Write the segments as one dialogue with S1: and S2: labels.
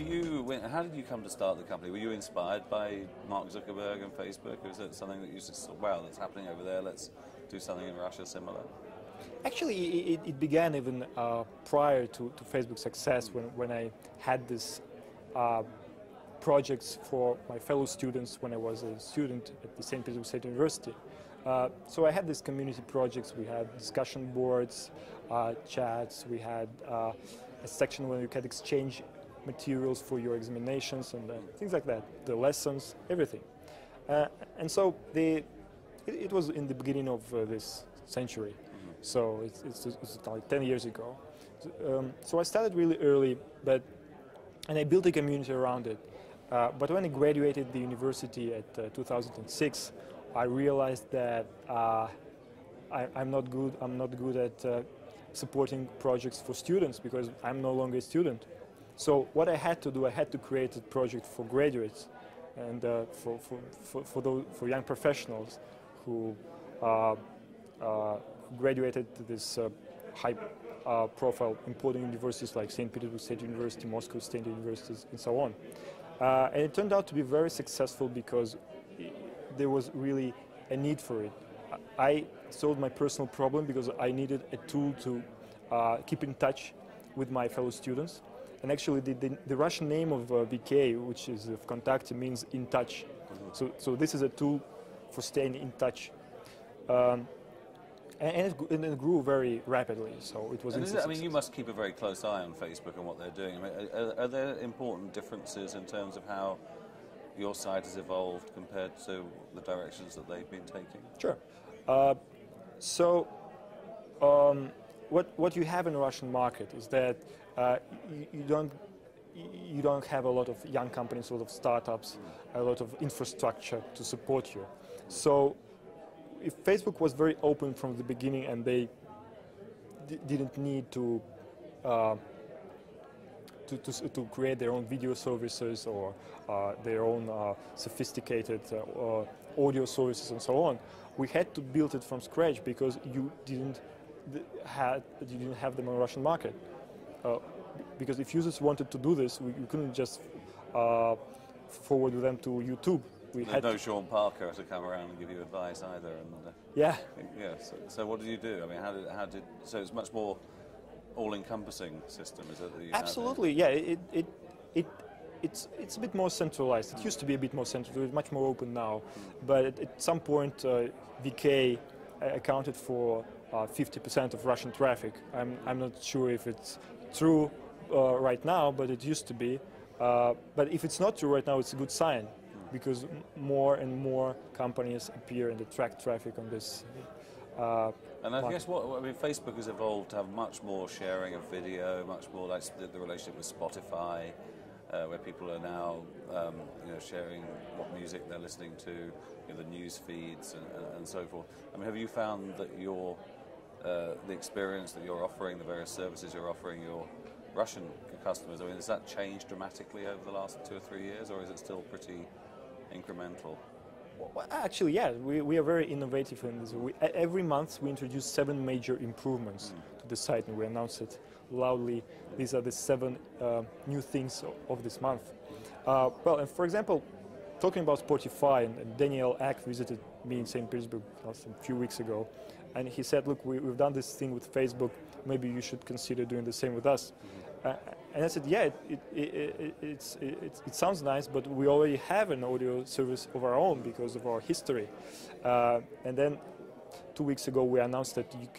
S1: how did you come to start the company? Were you inspired by Mark Zuckerberg and Facebook? Or was it something that you just thought, wow, that's happening over there, let's do something in Russia similar?
S2: Actually, it began even prior to Facebook's success when I had this projects for my fellow students when I was a student at the St. Petersburg State University. So I had these community projects. We had discussion boards, chats. We had a section where you could exchange materials for your examinations and things like that, the lessons, everything. And so it was in the beginning of this century. So it's like 10 years ago. So I started really early, and I built a community around it. But when I graduated the university at 2006, I realized that I'm not good at supporting projects for students because I'm no longer a student. So what I had to do, I had to create a project for graduates and for young professionals who graduated to this high-profile important universities like St. Petersburg State University, Moscow State Universities, and so on. And it turned out to be very successful because there was really a need for it. I solved my personal problem because I needed a tool to keep in touch with my fellow students. And actually the Russian name of VK, which is Vkontakte, means in touch. So this is a tool for staying in touch. And it grew very rapidly, so it was.
S1: I mean, you must keep a very close eye on Facebook and what they're doing. I mean, are there important differences in terms of how your site has evolved compared to the directions that they've been taking?
S2: Sure. What you have in the Russian market is that you don't have a lot of young companies, a lot of startups, a lot of infrastructure to support you. So if Facebook was very open from the beginning and they didn't need to create their own video services or their own sophisticated audio services and so on, we had to build it from scratch because you didn't have them on the Russian market. Because if users wanted to do this, you couldn't just forward them to YouTube.
S1: There's no Sean Parker to come around and give you advice either. And,
S2: yeah.
S1: So what did you do? I mean, so it's much more all-encompassing system, is it? That you
S2: Absolutely, yeah. It's a bit more centralized. It used to be a bit more centralized. It's much more open now. But at some point, VK accounted for 50% of Russian traffic. I'm not sure if it's true right now, but it used to be. But if it's not true right now, it's a good sign, because more and more companies appear and attract traffic on this.
S1: And I guess Facebook has evolved to have much more sharing of video, much more like the relationship with Spotify, where people are now sharing what music they're listening to, the news feeds and so forth. I mean, have you found that the experience that you're offering, the various services you're offering your Russian customers, I mean, has that changed dramatically over the last 2 or 3 years, or is it still pretty incremental?
S2: Well, actually, yeah, we are very innovative in this. Every month we introduce 7 major improvements to the site, and we announce it loudly. These are the 7 new things of this month. Well, and for example, talking about Spotify, and Daniel Ek visited me in St. Petersburg a few weeks ago, and he said, look, we've done this thing with Facebook, maybe you should consider doing the same with us. And I said, yeah, it sounds nice, but we already have an audio service of our own because of our history. And then 2 weeks ago, we announced that you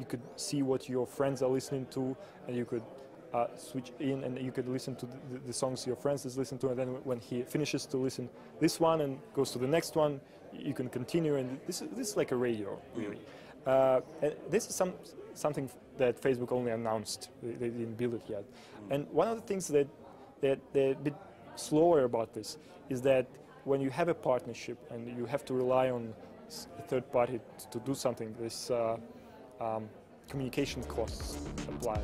S2: could see what your friends are listening to, and you could switch in, and you could listen to the songs your friends is listening to, and then when he finishes to listen this one and goes to the next one, you can continue. And this is like a radio, really. And this is something that Facebook only announced. They didn't build it yet. And one of the things that they're a bit slower about this is that when you have a partnership and you have to rely on a third party to do something, this communication costs apply.